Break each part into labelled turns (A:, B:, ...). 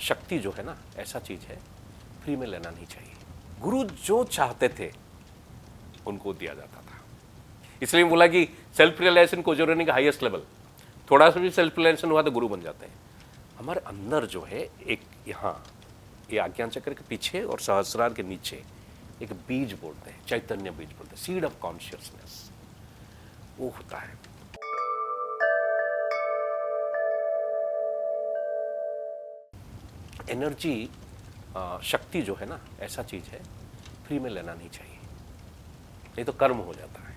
A: शक्ति जो है ना, ऐसा चीज है, फ्री में लेना नहीं चाहिए। गुरु जो चाहते थे उनको दिया जाता था। इसलिए बोला कि सेल्फ रियलाइजेशन को जो का हाईएस्ट लेवल, थोड़ा सा भी सेल्फ रियलाइजेशन हुआ तो गुरु बन जाते हैं। हमारे अंदर जो है एक, यहाँ ये आज्ञा चक्र के पीछे और सहस्रार के नीचे एक बीज बोलते हैं, चैतन्य बीज बोलते हैं, सीड ऑफ कॉन्शियसनेस, वो होता है। एनर्जी, शक्ति जो है ना, ऐसा चीज है, फ्री में लेना नहीं चाहिए, नहीं तो कर्म हो जाता है।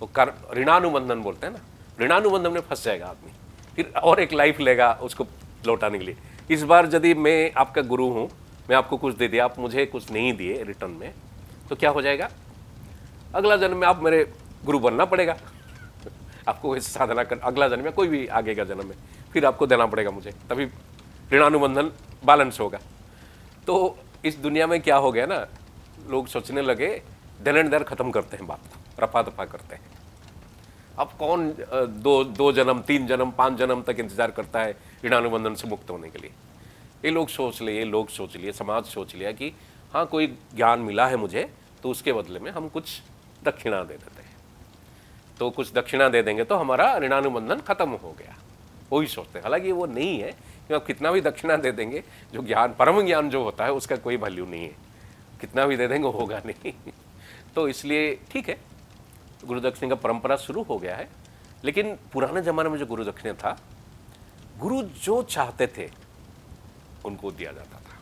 A: वो कर्म ऋणानुबंधन बोलते हैं ना, ऋणानुबंधन में फंस जाएगा आदमी, फिर और एक लाइफ लेगा उसको लौटाने के लिए। इस बार यदि मैं आपका गुरु हूं, मैं आपको कुछ दे दिया, आप मुझे कुछ नहीं दिए रिटर्न में, तो क्या हो जाएगा? अगला जन्म में आप मेरे गुरु बनना पड़ेगा। आपको इस साधना कर, अगला जन्म में कोई भी आगे का जन्म में फिर आपको देना पड़ेगा मुझे, तभी ऋणानुबंधन बैलेंस होगा। तो इस दुनिया में क्या हो गया ना, लोग सोचने लगे देन एंड देयर खत्म करते हैं, बात रफा दफा करते हैं। अब कौन दो जन्म, 3 जन्म, 5 जन्म तक इंतजार करता है ऋणानुबंधन से मुक्त होने के लिए? ये लोग सोच लिए, समाज सोच लिया कि हाँ कोई ज्ञान मिला है मुझे, तो उसके बदले में हम कुछ दक्षिणा दे देते हैं, तो कुछ दक्षिणा दे देंगे तो हमारा ऋणानुबंधन खत्म हो गया, वही सोचते हैं। हालांकि वो नहीं है कि आप कितना भी दक्षिणा दे देंगे, जो ज्ञान, परम ज्ञान जो होता है उसका कोई वैल्यू नहीं है, कितना भी दे देंगे होगा नहीं। तो इसलिए ठीक है, गुरु दक्षिणा का परंपरा शुरू हो गया है, लेकिन पुराने जमाने में जो गुरु दक्षिणा था, गुरु जो चाहते थे उनको दिया जाता था।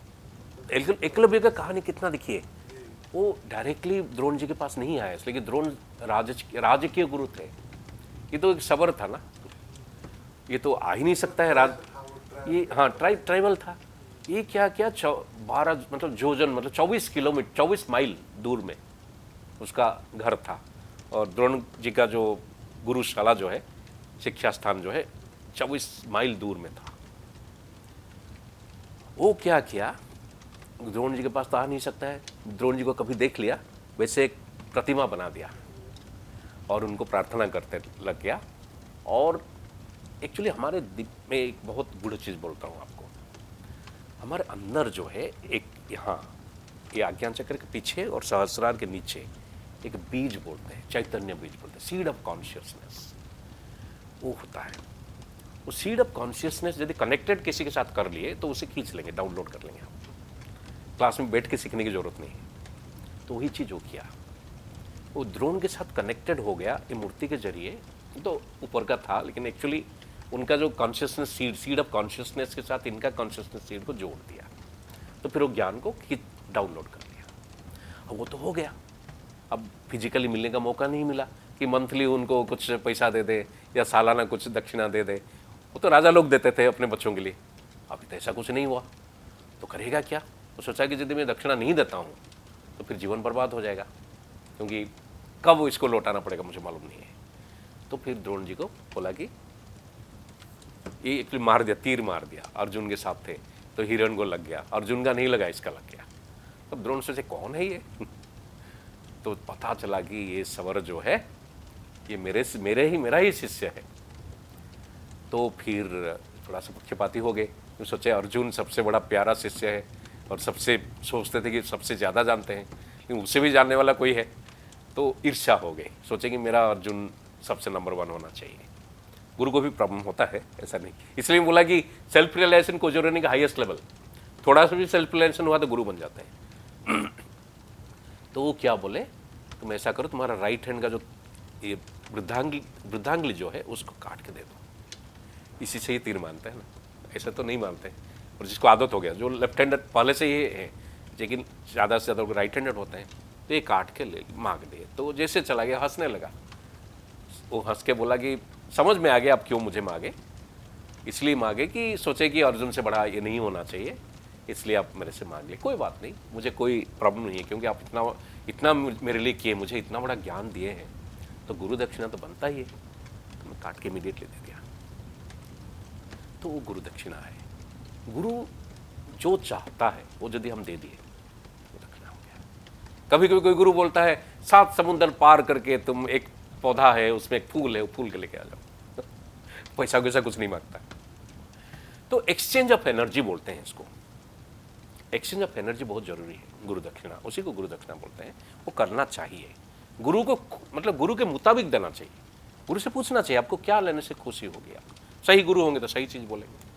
A: एकलव्य का कहानी कितना देखिए, वो डायरेक्टली द्रोण जी के पास नहीं आया, इसलिए कि द्रोण राजकीय गुरु थे, ये तो एक सबर था ना, ये तो आ ही नहीं सकता है ये हाँ ट्राइबल था। ये क्या 12 मतलब जोजन, मतलब 24 किलोमीटर, 24 माइल दूर में उसका घर था, और द्रोण जी का जो गुरुशाला जो है, शिक्षा स्थान जो है, 24 माइल दूर में था। वो क्या किया, द्रोण जी के पास तो आ नहीं सकता है, द्रोण जी को कभी देख लिया, वैसे एक प्रतिमा बना दिया और उनको प्रार्थना करते लग गया। और एक्चुअली हमारे में एक बहुत गुड़ चीज़ बोलता हूँ आपको, हमारे अंदर जो है एक, यहाँ ये आज्ञा चक्र के पीछे और सहस्रार के नीचे एक बीज बोलते हैं, चैतन्य बीज बोलते हैं, सीड ऑफ कॉन्शियसनेस, वो होता है। वो सीड ऑफ कॉन्शियसनेस यदि कनेक्टेड किसी के साथ कर लिए तो उसे खींच लेंगे, डाउनलोड कर लेंगे आप, क्लास में बैठ के सीखने की जरूरत नहीं है। तो वही चीज़ वो किया, वो द्रोण के साथ कनेक्टेड हो गया ये मूर्ति के जरिए। तो ऊपर का था, लेकिन एक्चुअली उनका जो कॉन्शियसनेस सीड ऑफ कॉन्शियसनेस के साथ इनका कॉन्शियसनेस सीड को जोड़ दिया, तो फिर वो ज्ञान को डाउनलोड कर लिया। अब वो तो हो गया, अब फिजिकली मिलने का मौका नहीं मिला कि मंथली उनको कुछ पैसा दे दे या सालाना कुछ दक्षिणा दे दे, वो तो राजा लोग देते थे अपने बच्चों के लिए। अभी तो ऐसा कुछ नहीं हुआ, तो करेगा क्या? वो सोचा कि यदि मैं दक्षिणा नहीं देता हूँ तो फिर जीवन बर्बाद हो जाएगा, क्योंकि कब इसको लौटाना पड़ेगा मुझे मालूम नहीं है। तो फिर द्रोण जी को बोला कि ये एक्चुअली मार दिया, तीर मार दिया, अर्जुन के साथ थे तो हिरण को लग गया, अर्जुन का नहीं लगा, इसका लग गया। तब द्रोण सोचे कौन है ये? तो पता चला कि ये सवर जो है ये मेरा ही शिष्य है। तो फिर थोड़ा सा पक्षपाती हो गए, तो सोचे अर्जुन सबसे बड़ा प्यारा शिष्य है और सबसे सोचते थे कि सबसे ज़्यादा जानते हैं, लेकिन उससे भी जानने वाला कोई है, तो ईर्ष्या हो गई, सोचे कि मेरा अर्जुन सबसे नंबर 1 होना चाहिए। गुरु को भी प्रॉब्लम होता है, ऐसा नहीं, इसलिए बोला कि सेल्फ रियलाइजेशन को जो का हाईएस्ट लेवल, थोड़ा सा भी सेल्फ रियलाइजेशन हुआ तो गुरु बन जाते हैं। तो वो क्या बोले, तुम ऐसा करो, तुम्हारा राइट हैंड का जो ये वृद्धांगली जो है उसको काट के दे दो, इसी से ही तीर मानते हैं ना, ऐसा तो नहीं मानते। और जिसको आदत हो गया, जो लेफ्ट हैंडेड पहले से ही है, लेकिन ज़्यादा से ज़्यादा राइट हैंडेड होते हैं, तो ये काट के ले मांग दिए। तो जैसे चला गया, हंसने लगा, वो हंस के बोला कि समझ में आ गया आप क्यों मुझे मांगे, इसलिए मांगे कि सोचे कि अर्जुन से बड़ा ये नहीं होना चाहिए, इसलिए आप मेरे से मांग लिए। कोई बात नहीं, मुझे कोई प्रॉब्लम नहीं है, क्योंकि आप इतना मेरे लिए किए, मुझे इतना बड़ा ज्ञान दिए हैं, तो गुरु दक्षिणा तो बनता ही है। तो मैं काट के इमीडिएटली दे दिया, तो वो गुरु दक्षिणा है। गुरु जो चाहता है वो यदि हम दे दिए तो दक्षिणा हो गया। कभी कभी कोई गुरु बोलता है 7 समुद्र पार करके तुम, एक पौधा है उसमें एक फूल है, वो फूल के लेके आ जाओ। पैसा वैसा कुछ नहीं मांगता। तो एक्सचेंज ऑफ एनर्जी बोलते हैं इसको। एक्सचेंज ऑफ एनर्जी बहुत जरूरी है, गुरु दक्षिणा, उसी को गुरु दक्षिणा बोलते हैं। वो करना चाहिए, गुरु को मतलब गुरु के मुताबिक देना चाहिए। गुरु से पूछना चाहिए आपको क्या लेने से खुशी होगी, आप सही गुरु होंगे तो सही चीज बोलेंगे।